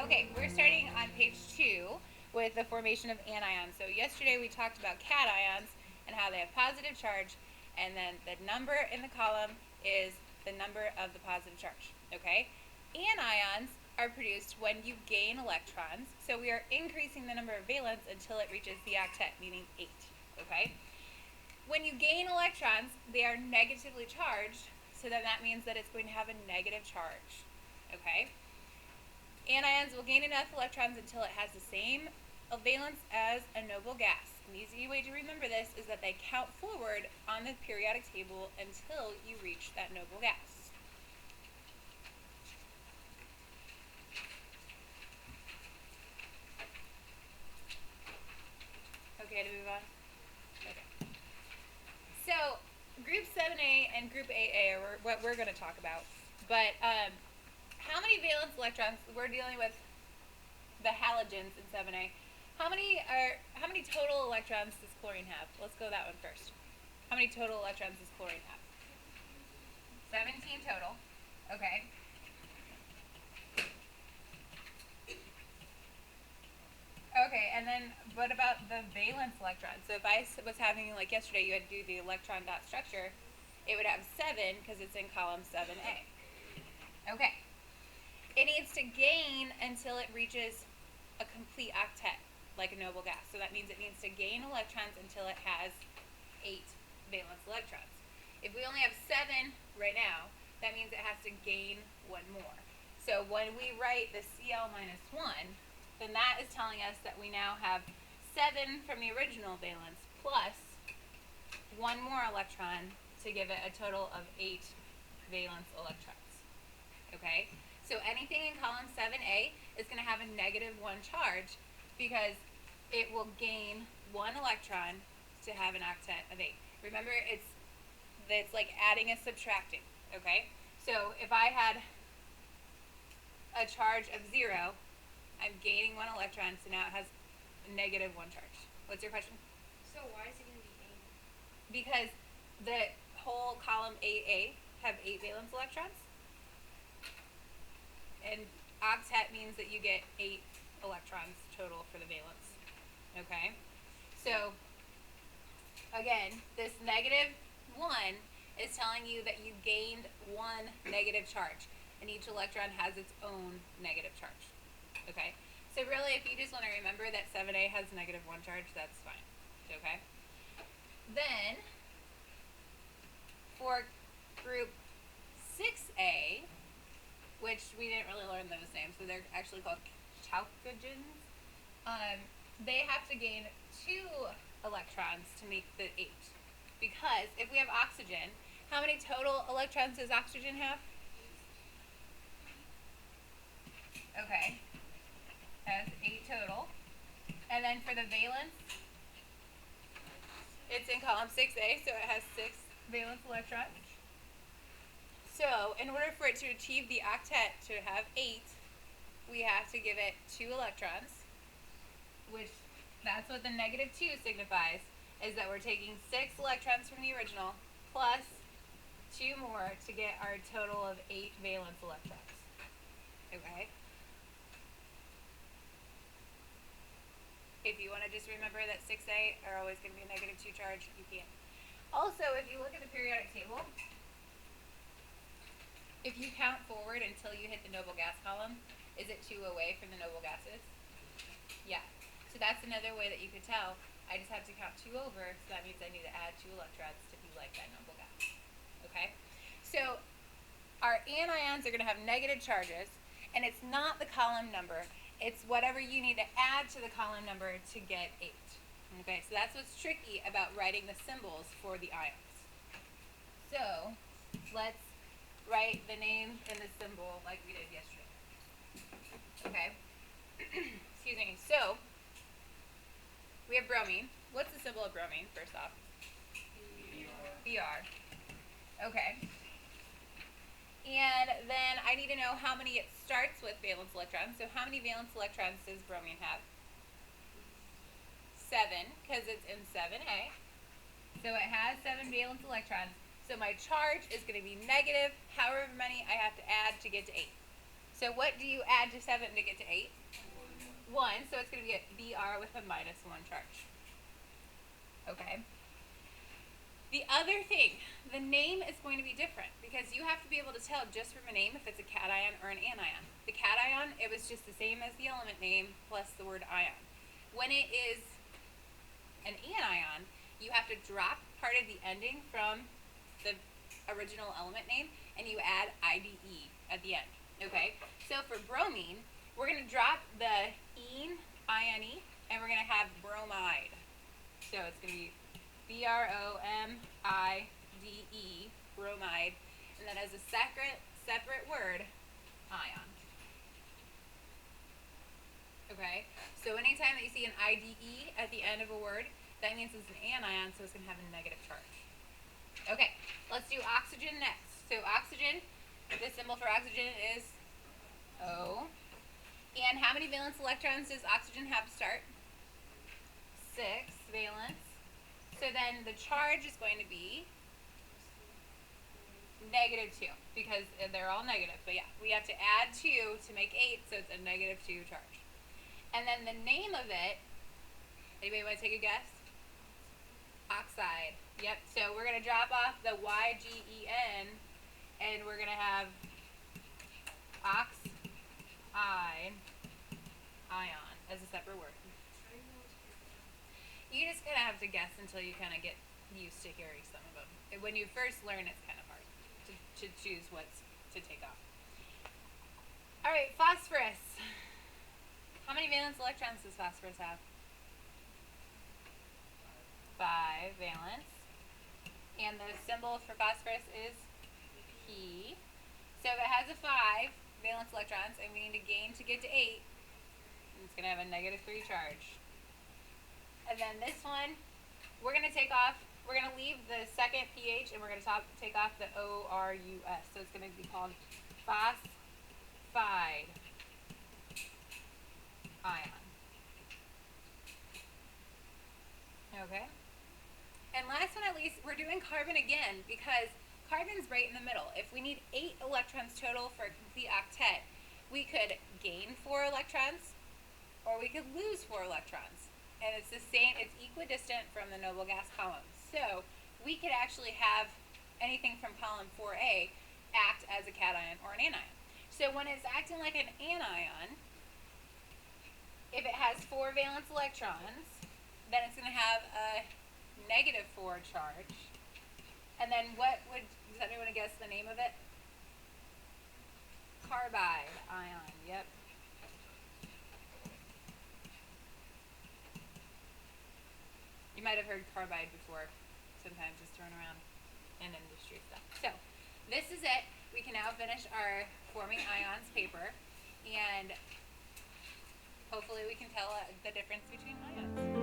Okay, we're starting on page 2 with the formation of anions. So yesterday we talked about cations and how they have positive charge, and then the number in the column is the number of the positive charge. Okay? Anions are produced when you gain electrons. So we are increasing the number of valence until it reaches the octet, meaning 8. Okay? When you gain electrons, they are negatively charged, so then that means that it's going to have a negative charge. Okay? Anions will gain enough electrons until it has the same valence as a noble gas. An easy way to remember this is that they count forward on the periodic table until you reach that noble gas. Okay to move on? Okay. So, group 7A and group 8A are what we're going to talk about. But how many valence electrons, we're dealing with the halogens in 7A. How many total electrons does chlorine have? Let's go that one first. How many total electrons does chlorine have? 17 total. Okay. Okay, and then what about the valence electrons? So if I was having, like yesterday, you had to do the electron dot structure, it would have 7 because it's in column 7A. Okay. It needs to gain until it reaches a complete octet, like a noble gas. So that means it needs to gain electrons until it has 8 valence electrons. If we only have 7 right now, that means it has to gain 1 more. So when we write the Cl minus 1, then that is telling us that we now have 7 from the original valence plus 1 more electron to give it a total of 8 valence electrons. Okay? So anything in column 7A is going to have a negative 1 charge because it will gain 1 electron to have an octet of 8. Remember, it's like adding and subtracting, okay? So if I had a charge of 0, I'm gaining 1 electron, so now it has a negative 1 charge. What's your question? So why is it going to be 8? Because the whole column 8A have 8 valence electrons. And octet means that you get 8 electrons total for the valence. Okay? So, again, this negative 1 is telling you that you gained 1 negative charge. And each electron has its own negative charge. Okay? So really, if you just want to remember that 7A has negative 1 charge, that's fine. Okay? Then, for group 6A, which we didn't really learn those names, so they're actually called chalcogens. They have to gain 2 electrons to make the 8. Because if we have oxygen, how many total electrons does oxygen have? Okay. Has 8 total. And then for the valence, it's in column 6A, so it has 6 valence electrons. So, in order for it to achieve the octet to have 8, we have to give it 2 electrons, which that's what the negative 2 signifies, is that we're taking 6 electrons from the original plus 2 more to get our total of 8 valence electrons. Okay? If you want to just remember that 6A are always going to be a negative 2 charge, you can. Also, if you look at the periodic table, if you count forward until you hit the noble gas column, is it 2 away from the noble gases? Yeah. So that's another way that you could tell. I just have to count 2 over, so that means I need to add 2 electrons to be like that noble gas. Okay? So our anions are going to have negative charges, and it's not the column number. It's whatever you need to add to the column number to get 8. Okay? So that's what's tricky about writing the symbols for the ions. So let's write the name and the symbol like we did yesterday. Okay? Excuse me. So, we have bromine. What's the symbol of bromine, first off? Br. Okay. And then I need to know how many it starts with valence electrons. So how many valence electrons does bromine have? 7, because it's in 7A. So it has 7 valence electrons. So my charge is going to be negative however many I have to add to get to 8. So what do you add to 7 to get to 8? 1, so it's going to be a Br with a -1 charge. Okay. The other thing, the name is going to be different because you have to be able to tell just from a name if it's a cation or an anion. The cation, it was just the same as the element name plus the word ion. When it is an anion, you have to drop part of the ending from the original element name and you add IDE at the end. Okay? So for bromine, we're going to drop the ene, I-N-E, and we're going to have bromide. So it's going to be B-R-O-M-I-D-E, bromide, and then as a separate word, ion. Okay? So anytime that you see an IDE at the end of a word, that means it's an anion, so it's going to have a negative charge. Okay, let's do oxygen next. So oxygen, the symbol for oxygen is O. And how many valence electrons does oxygen have to start? 6 valence. So then the charge is going to be -2 because they're all negative. But yeah, we have to add 2 to make 8, so it's a -2 charge. And then the name of it, anybody want to take a guess? Oxide. Yep, so we're going to drop off the Y-G-E-N and we're going to have oxide ion as a separate word. You just kind of have to guess until you kind of get used to hearing some of them. When you first learn, it's kind of hard to choose what's to take off. All right, phosphorus. How many valence electrons does phosphorus have? 5 valence. And the symbol for phosphorus is P. So if it has a 5 valence electrons and we need to gain to get to 8, it's going to have a -3 charge. And then this one, we're going to take off, we're going to leave the second pH and we're going to take off the O-R-U-S. So it's going to be called phosphide ion. Okay? And last but not least, we're doing carbon again because carbon's right in the middle. If we need 8 electrons total for a complete octet, we could gain 4 electrons or we could lose 4 electrons. And it's the same, it's equidistant from the noble gas column. So we could actually have anything from column 4A act as a cation or an anion. So when it's acting like an anion, if it has 4 valence electrons, then it's going to have a -4 charge. And then does anyone want to guess the name of it? Carbide ion, yep. You might have heard carbide before. Sometimes it's thrown around in industry stuff. So this is it. We can now finish our forming ions paper, and hopefully we can tell the difference between ions.